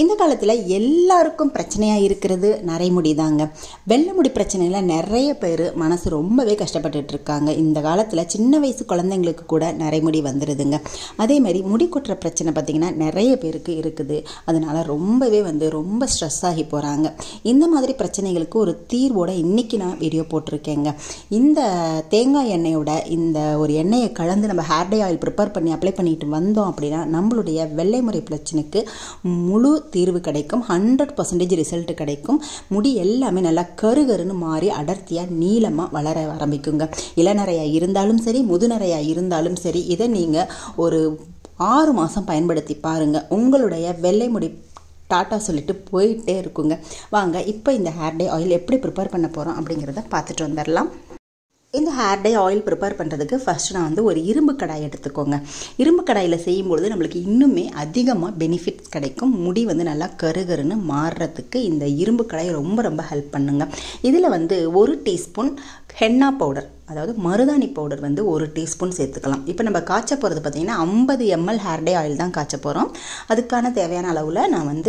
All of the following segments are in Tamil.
இந்த காலத்தில் எல்லாருக்கும் பிரச்சனையாக இருக்கிறது நரைமுடி தாங்க. வெள்ளை முடி பிரச்சனையில் நிறைய பேர் மனசு ரொம்பவே கஷ்டப்பட்டுட்டு இருக்காங்க. இந்த காலத்தில் சின்ன வயசு குழந்தைங்களுக்கு கூட நரைமுடி வந்துடுதுங்க. அதேமாதிரி முடி கொட்டுற பிரச்சனை பார்த்திங்கன்னா நிறைய பேருக்கு இருக்குது. அதனால் ரொம்பவே ரொம்ப ஸ்ட்ரெஸ் ஆகி போகிறாங்க. இந்த மாதிரி பிரச்சனைகளுக்கு ஒரு தீர்வோட இன்றைக்கி நான் வீடியோ போட்டிருக்கேங்க. இந்த தேங்காய் எண்ணெயோட இந்த ஒரு எண்ணெயை கலந்து நம்ம ஹேர் டை ஆயில் ப்ரிப்பேர் பண்ணி அப்ளை பண்ணிட்டு வந்தோம் அப்படின்னா நம்மளுடைய வெள்ளை முறை பிரச்சனைக்கு முழு தீர்வு கிடைக்கும். 100% ரிசல்ட் கிடைக்கும். முடி எல்லாமே நல்லா கருகருன்னு மாறி அடர்த்தியாக நீளமாக வளர ஆரம்பிக்குங்க. இளநரையாக இருந்தாலும் சரி, முதுநரையாக இருந்தாலும் சரி, இதை நீங்கள் ஒரு 6 மாதம் பயன்படுத்தி பாருங்கள். உங்களுடைய வெள்ளை முடி டாட்டா சொல்லிட்டு போயிட்டே இருக்குங்க. வாங்க இப்போ இந்த ஹேர் டை ஆயில் எப்படி ப்ரிப்பேர் பண்ண போகிறோம் அப்படிங்கிறத பார்த்துட்டு வந்துடலாம். இந்த ஹேர் டை ஆயில் ப்ரிப்பேர் பண்ணுறதுக்கு ஃபஸ்ட்டு நான் ஒரு இரும்பு கடாய் எடுத்துக்கோங்க. இரும்பு கடாயில் செய்யும்பொழுது நம்மளுக்கு இன்னுமே அதிகமாக பெனிஃபிட்ஸ் கிடைக்கும். முடி நல்லா கருகருன்னு மாறுறதுக்கு இந்த இரும்பு கடாய் ரொம்ப ஹெல்ப் பண்ணுங்க. இதில் 1 டீஸ்பூன் ஹென்னா பவுடர், அதாவது மருதாணி பவுடர் 1 டீஸ்பூன் சேர்த்துக்கலாம். இப்போ நம்ம காய்ச்ச போகிறது பார்த்திங்கன்னா 50 ml ஹேர் டை ஆயில் தான் காய்ச்ச போகிறோம். அதுக்கான தேவையான அளவில் நான்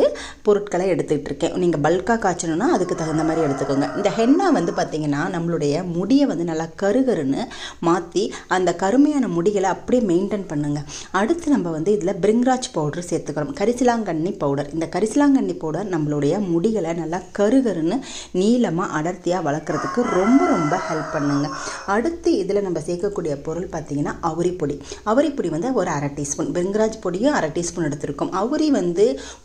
பொருட்களை எடுத்துக்கிட்டு இருக்கேன். நீங்கள் பல்காக காய்ச்சணுன்னா அதுக்கு தகுந்த மாதிரி எடுத்துக்கோங்க. இந்த ஹென்னா பார்த்திங்கன்னா நம்மளுடைய முடியை நல்லா கருகருன்னு மாற்றி அந்த கருமையான முடிகளை அப்படியே மெயின்டைன் பண்ணுங்க. அடுத்து நம்ம இதில் பிரிங்ராஜ் பவுடர் சேர்த்துக்கிறோம். கரிசலாங்கண்ணி பவுடர். இந்த கரிசலாங்கண்ணி பவுடர் நம்மளுடைய முடிகளை நல்லா கருகருன்னு நீளமாக அடர்த்தியாக வளர்க்குறதுக்கு ரொம்ப ஹெல்ப் பண்ணுங்க. அடுத்து இதில் நம்ம சேர்க்கக்கூடிய பொருள் பார்த்திங்கன்னா அவுரிப்பொடி. அவுரிப்பொடி ஒரு 1/2 டீஸ்பூன், பிரிங்கராஜ் பொடியும் 1/2 டீஸ்பூன் எடுத்துருக்கோம். அவுரி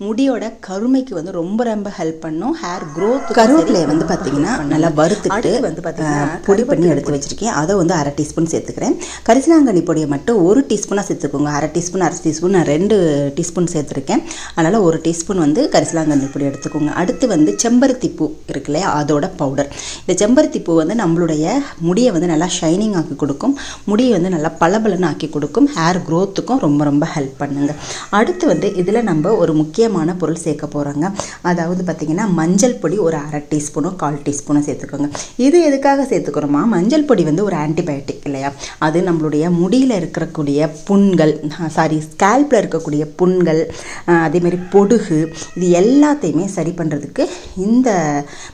முடியோட கருமைக்கு ரொம்ப ஹெல்ப் பண்ணும். Hair growth. கருவேப்பிலையை பார்த்திங்கன்னா நல்லா வறுத்துட்டு பார்த்திங்கன்னா பொடி பண்ணி எடுத்து வச்சுருக்கேன். அதை 1/2 டீஸ்பூன் சேர்த்துக்கிறேன். கரிசலாங்கண்ணி பொடியை மட்டும் 1 டீஸ்பூனாக சேர்த்துக்கோங்க. 1/2 டீஸ்பூன் 1/2 டீஸ்பூன் நான் 2 டீஸ்பூன் சேர்த்துருக்கேன். அதனால் 1 டீஸ்பூன் கரிசலாங்கண்ணி பொடி எடுத்துக்கோங்க. அடுத்து செம்பருத்தி பூ இருக்கு இல்லையா, அதோட பவுடர். இந்த செம்பருத்தி பூ நம்மளுடைய முடியை நல்லா ஷைனிங் ஆக்கி கொடுக்கும். முடியை நல்லா பளபளன்னு ஆக்கி கொடுக்கும். ஹேர் க்ரோத்துக்கும் ரொம்ப ஹெல்ப் பண்ணுங்க. அடுத்து இதில் நம்ம ஒரு முக்கியமான பொருள் சேர்க்க போகிறோங்க. அதாவது பார்த்திங்கன்னா மஞ்சள் பொடி ஒரு 1/2 டீஸ்பூனோ 1/4 டீஸ்பூனோ சேர்த்துக்கோங்க. இது எதுக்காக சேர்த்துக்கிறோமா, மஞ்சள் பொடி ஒரு ஆன்டிபயோட்டிக் இல்லையா. அது நம்மளுடைய முடியில் இருக்கக்கூடிய புண்கள், ஸ்கேல்பில் இருக்கக்கூடிய புண்கள், அதேமாதிரி பொடுகு, இது எல்லாத்தையுமே சரி பண்ணுறதுக்கு இந்த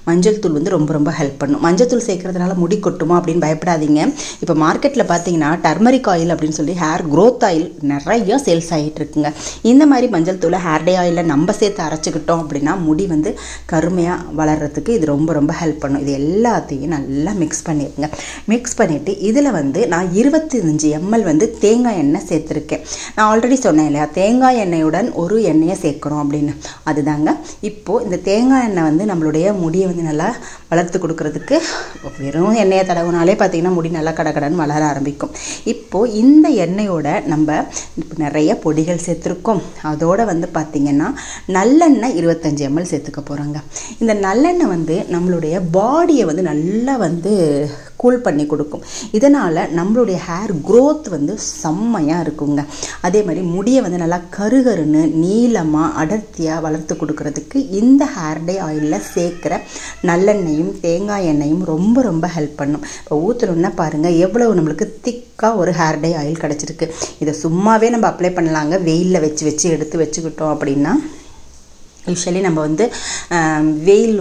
மஞ்சள் தூள் ரொம்ப ஹெல்ப் பண்ணும். மஞ்சள் தூள் சேர்க்கறதுனால முடி கொட்டுமா அப்படின்னு பயப்படாதீங்க. இப்போ மார்க்கெட்டில் பார்த்தீங்கன்னா டர்மரிக் ஆயில் அப்படின்னு சொல்லி ஹேர் க்ரோத் ஆயில் நிறைய சேல்ஸ் ஆகிட்டு இருக்குங்க. இந்த மாதிரி மஞ்சள் தூளை ஹேர் டை ஆயிலில் நம்ம சேர்த்து அரைச்சிக்கிட்டோம் அப்படின்னா முடி கருமையாக வளர்கிறதுக்கு இது ரொம்ப ஹெல்ப் பண்ணும். இது எல்லாத்தையும் நல்லா மிக்ஸ் பண்ணிடுங்க. மிக்ஸ் பண்ணிவிட்டு இதில் நான் 25 ml தேங்காய் எண்ணெய் சேர்த்துருக்கேன். நான் ஆல்ரெடி சொன்னேன் இல்லையா, தேங்காய் எண்ணெயுடன் ஒரு எண்ணெயை சேர்க்குறோம் அப்படின்னு. அதுதாங்க இப்போது இந்த தேங்காய் எண்ணெய் நம்மளுடைய முடியை நல்லா வளர்த்து கொடுக்கறதுக்கு, வெறும் எண்ணெயை தடவுனாலே பார்த்திங்கன்னா முடி நல்லா கடகடன்னு வளர ஆரம்பிக்கும். இப்போது இந்த எண்ணெயோட நம்ம நிறைய பொடிகள் சேர்த்துருக்கோம். அதோடு பார்த்திங்கன்னா நல்லெண்ணெய் 25 ml சேர்த்துக்க போகிறாங்க. இந்த நல்லெண்ணெய் நம்மளுடைய பாடியை நல்லா கூல் பண்ணி கொடுக்கும். இதனால் நம்மளுடைய ஹேர் க்ரோத் செம்மையாக இருக்குங்க. அதே மாதிரி முடியை நல்லா கருகருன்னு நீளமாக அடர்த்தியாக வளர்த்து கொடுக்கறதுக்கு இந்த ஹேர் டை ஆயிலில் சேர்க்குற நல்லெண்ணெயும் தேங்காய் எண்ணெயும் ரொம்ப ஹெல்ப் பண்ணும். இப்போ ஊற்றணுன்னா பாருங்கள் எவ்வளவு நம்மளுக்கு திக்காக ஒரு ஹேர் டை ஆயில் கிடச்சிருக்கு. இதை சும்மாவே நம்ம அப்ளை பண்ணலாங்க. வெயிலில் வச்சு எடுத்து வச்சுக்கிட்டோம் அப்படின்னா, யூஸ்வலி நம்ம வெயில்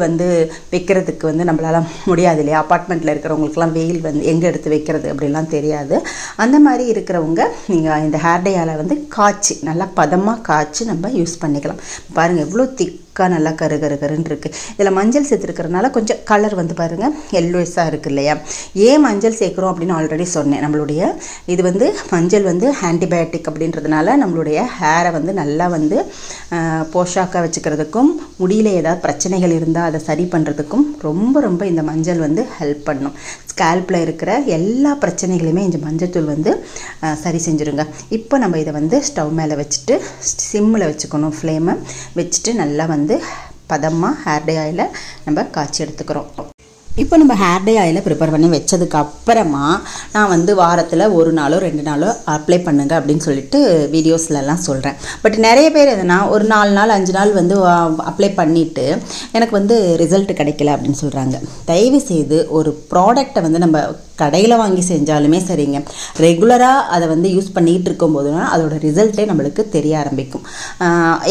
வைக்கிறதுக்கு நம்மளால முடியாது இல்லையா. அப்பார்ட்மெண்ட்டில் இருக்கிறவங்களுக்குலாம் வெயில் எங்கே எடுத்து வைக்கிறது அப்படிலாம் தெரியாது. அந்த மாதிரி இருக்கிறவங்க நீங்கள் இந்த ஹேர் டை ஆயிலை காய்ச்சி நல்லா பதமாக காய்ச்சி நம்ம யூஸ் பண்ணிக்கலாம். பாருங்கள் எவ்வளோ நல்லா கருகருன்னு இருக்குது. இதில் மஞ்சள் சேர்த்துருக்கிறதுனால கொஞ்சம் கலர் பாருங்கள் எல்லோஸாக இருக்குது இல்லையா. ஏன் மஞ்சள் சேர்க்குறோம் அப்படின்னு ஆல்ரெடி சொன்னேன். நம்மளுடைய இது மஞ்சள் ஆன்டிபயோட்டிக் அப்படின்றதுனால நம்மளுடைய ஹேரை நல்லா போஷாக்காக வச்சுக்கிறதுக்கும், முடியல ஏதாவது பிரச்சனைகள் இருந்தால் அதை சரி பண்ணுறதுக்கும் ரொம்ப இந்த மஞ்சள் ஹெல்ப் பண்ணும். ஸ்கேல்பில் இருக்கிற எல்லா பிரச்சனைகளையுமே இந்த மஞ்சள் தூள் சரி செஞ்சுருங்க. இப்போ நம்ம இதை ஸ்டவ் மேலே வச்சுட்டு சிம்மில் வச்சுக்கணும். ஃப்ளேமை வச்சுட்டு நல்லா பதமாக ஹேர் டை ஆயிலை நம்ம காய்ச்சி எடுத்துக்கிறோம். இப்போ நம்ம ஹேர் டை ஆயிலை ப்ரிப்பேர் பண்ணி வச்சதுக்கு அப்புறமா நான் வாரத்தில் 1 நாளோ 2 நாளோ அப்ளை பண்ணுங்க அப்படின்னு சொல்லிட்டு வீடியோஸ்லலாம் சொல்கிறேன். பட் நிறைய பேர் எதுனா ஒரு 4 நாள் 5 நாள் அப்ளை பண்ணிவிட்டு எனக்கு ரிசல்ட் கிடைக்கல அப்படின்னு சொல்கிறாங்க. தயவுசெய்து ஒரு ப்ராடக்டை நம்ம கடையில் வாங்கி செஞ்சாலுமே சரிங்க, ரெகுலராக அதை வந்து யூஸ் பண்ணிகிட்டு இருக்கும்போதுனா அதோட ரிசல்ட்டே நம்மளுக்கு தெரிய ஆரம்பிக்கும்.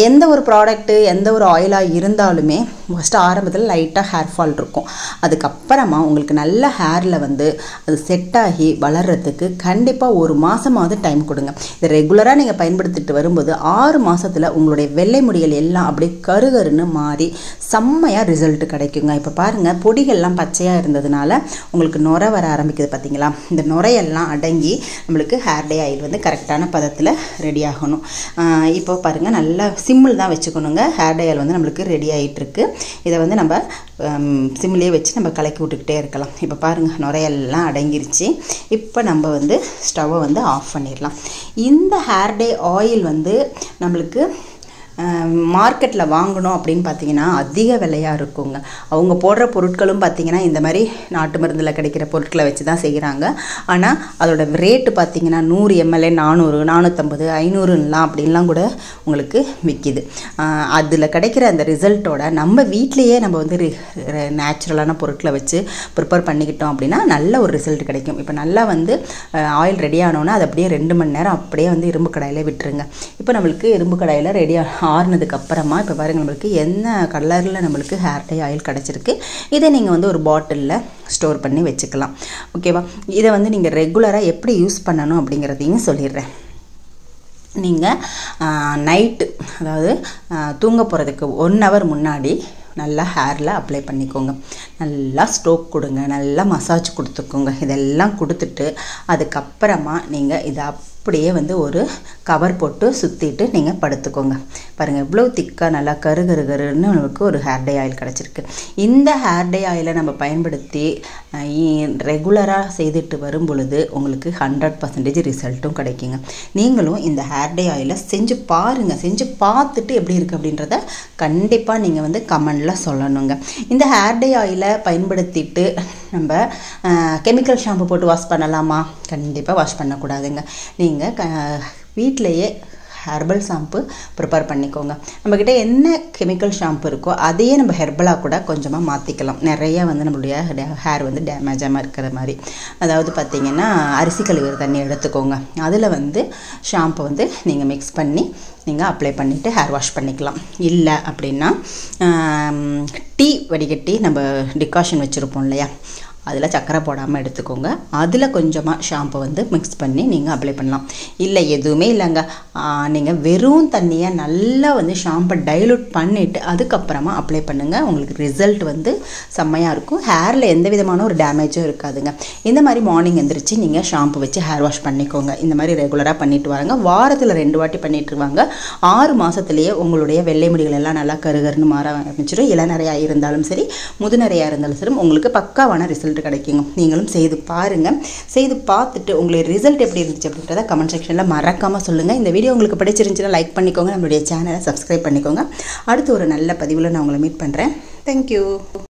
எந்த ஒரு ப்ராடக்ட்டு எந்த ஒரு ஆயிலாக இருந்தாலுமே ஃபஸ்ட்டு ஆரம்பத்தில் லைட்டாக ஹேர் ஃபால் இருக்கும். அதுக்கப்புறமா உங்களுக்கு நல்ல ஹேரில் வந்து அது செட் ஆகி வளர்கிறதுக்கு கண்டிப்பாக ஒரு மாதமாவது டைம் கொடுங்க. இதை ரெகுலராக நீங்கள் பயன்படுத்திட்டு வரும்போது 6 மாதத்தில் உங்களுடைய வெள்ளை முடிகள் எல்லாம் அப்படியே கருகருன்னு மாறி செம்மையாக ரிசல்ட் கிடைக்குங்க. இப்போ பாருங்கள், பொடிகள்லாம் பச்சையாக இருந்ததுனால உங்களுக்கு நுரை வர ஆரம்பிக்குது பார்த்தீங்களா? இந்த நுரையெல்லாம் அடங்கி நம்மளுக்கு ஹேர் டே ஆயில் வந்து கரெக்டான பதத்தில் ரெடி ஆகணும். இப்போ பாருங்கள், நல்லா சிம்மில் தான் வச்சுக்கணுங்க. ஹேர் டே ஆயில் வந்து நம்மளுக்கு ரெடி ஆகிட்டுருக்கு. இதை வந்து நம்ம சிம்லேயே வச்சு நம்ம கலக்கி விட்டுக்கிட்டே இருக்கலாம். இப்போ பாருங்கள், நுரையெல்லாம் அடங்கிருச்சு. இப்போ நம்ம வந்து ஸ்டவ்வை வந்து ஆஃப் பண்ணிடலாம். இந்த ஹேர் டே ஆயில் வந்து நம்மளுக்கு மார்க்கெட்டில் வாங்கணும் அப்படின்னு பார்த்தீங்கன்னா அதிக விலையாக இருக்குங்க. அவங்க போடுற பொருட்களும் பார்த்திங்கன்னா இந்த மாதிரி நாட்டு மருந்தில் கிடைக்கிற பொருட்களை வச்சு தான் செய்கிறாங்க. ஆனால் அதோட ரேட்டு பார்த்திங்கன்னா 100 ml 400, 450, 500லாம் அப்படின்லாம் கூட உங்களுக்கு விற்கிது. அதில் கிடைக்கிற அந்த ரிசல்ட்டோட நம்ம வீட்டிலையே நம்ம வந்து நேச்சுரலான பொருட்களை வச்சு ப்ரிப்பேர் பண்ணிக்கிட்டோம் அப்படின்னா நல்ல ஒரு ரிசல்ட் கிடைக்கும். இப்போ நல்லா வந்து ஆயில் ரெடி ஆனோன்னா அது அப்படியே 2 மணி நேரம் அப்படியே வந்து இரும்பு கடாயில் விட்டுருங்க. இப்போ நம்மளுக்கு இரும்பு கடாயில் ரெடி ஆறுனதுக்கு அப்புறமா இப்போ பாருங்கள், நம்மளுக்கு என்ன கலரில் நம்மளுக்கு ஹேர் டை ஆயில் கிடச்சிருக்கு. இதை நீங்கள் வந்து ஒரு பாட்டிலில் ஸ்டோர் பண்ணி வச்சுக்கலாம். ஓகேவா? இதை வந்து நீங்கள் ரெகுலராக எப்படி யூஸ் பண்ணணும் அப்படிங்கிறதையும் சொல்லிடுறேன். நீங்கள் நைட்டு, அதாவது தூங்க போகிறதுக்கு 1 hour முன்னாடி நல்லா ஹேரில் அப்ளை பண்ணிக்கோங்க. நல்லா ஸ்ட்ரோக் கொடுங்க, நல்லா மசாஜ் கொடுத்துக்கோங்க. இதெல்லாம் கொடுத்துட்டு அதுக்கப்புறமா நீங்கள் இதை அப்படியே வந்து ஒரு கவர் போட்டு சுற்றிட்டு நீங்கள் படுத்துக்கோங்க. பாருங்கள், எவ்வளோ திக்காக நல்லா கருன்னு நமக்கு ஒரு ஹேர் டே ஆயில் கிடச்சிருக்கு. இந்த ஹேர் டே ஆயிலை நம்ம பயன்படுத்தி ரெகுலராக செய்துட்டு வரும் பொழுது உங்களுக்கு 100% ரிசல்ட்டும் கிடைக்குங்க. நீங்களும் இந்த ஹேர் டே ஆயிலை செஞ்சு பாருங்கள். செஞ்சு பார்த்துட்டு எப்படி இருக்குது அப்படின்றத கண்டிப்பாக நீங்கள் வந்து கமெண்டில் சொல்லணுங்க. இந்த ஹேர் டே ஆயிலை பயன்படுத்திட்டு நம்ம கெமிக்கல் ஷாம்பு போட்டு வாஷ் பண்ணலாமா? கண்டிப்பாக வாஷ் பண்ணக்கூடாதுங்க. நீங்கள் வீட்டிலையே ஹெர்பல் ஷாம்பு ப்ரிப்பேர் பண்ணிக்கோங்க. நம்மக்கிட்ட என்ன கெமிக்கல் ஷாம்பு இருக்கோ அதையே நம்ம ஹெர்பலாக கூட கொஞ்சமாக மாற்றிக்கலாம். நிறையா வந்து நம்மளுடைய ஹேர் வந்து டேமேஜ் ஆகாமல் இருக்கிற மாதிரி. அதாவது பார்த்திங்கன்னா, அரிசி கழுவுற தண்ணி எடுத்துக்கோங்க. அதில் வந்து ஷாம்பு வந்து நீங்கள் மிக்ஸ் பண்ணி நீங்கள் அப்ளை பண்ணிவிட்டு ஹேர் வாஷ் பண்ணிக்கலாம். இல்லை அப்படின்னா டீ வடிகட்டி நம்ம டிகாஷன் வச்சுருப்போம் இல்லையா, அதில் சக்கரை போடாமல் எடுத்துக்கோங்க. அதில் கொஞ்சமாக ஷாம்பை வந்து மிக்ஸ் பண்ணி நீங்கள் அப்ளை பண்ணலாம். இல்லை எதுவுமே இல்லைங்க, நீங்கள் வெறும் தண்ணியை நல்லா வந்து ஷாம்பை டைலூட் பண்ணிவிட்டு அதுக்கப்புறமா அப்ளை பண்ணுங்கள். உங்களுக்கு ரிசல்ட் வந்து செம்மையாக இருக்கும். ஹேரில் எந்த விதமான ஒரு டேமேஜும் இருக்காதுங்க. இந்த மாதிரி மார்னிங் எழுந்திரிச்சு நீங்கள் ஷாம்பு வச்சு ஹேர் வாஷ் பண்ணிக்கோங்க. இந்த மாதிரி ரெகுலராக பண்ணிட்டு வாங்க. வாரத்தில் 2 வாட்டி பண்ணிட்டு வாங்க. 6 மாதத்துலேயே உங்களுடைய வெள்ளை முடிகள் எல்லாம் நல்லா கருகருன்னு மாற ஆரம்பிச்சிடும். இளநரையாக இருந்தாலும் சரி, முதுநரையாக இருந்தாலும் சரி, உங்களுக்கு பக்காவான ரிசல்ட் கிடைக்குங்க. நீங்களும் செய்து பாருங்கள். செய்து பார்த்துட்டு உங்களுடைய ரிசல்ட் எப்படி இருந்துச்சு அப்படின்றத கமெண்ட் செக்ஷனில் மறக்காமல் சொல்லுங்கள். இந்த வீடியோ உங்களுக்கு பிடிச்சிருந்துச்சுன்னா லைக் பண்ணிக்கோங்க. நம்மளுடைய சேனலை சப்ஸ்கிரைப் பண்ணிக்கோங்க. அடுத்து ஒரு நல்ல பதிவில் நான் உங்களை மீட் பண்ணுறேன். தேங்க்யூ.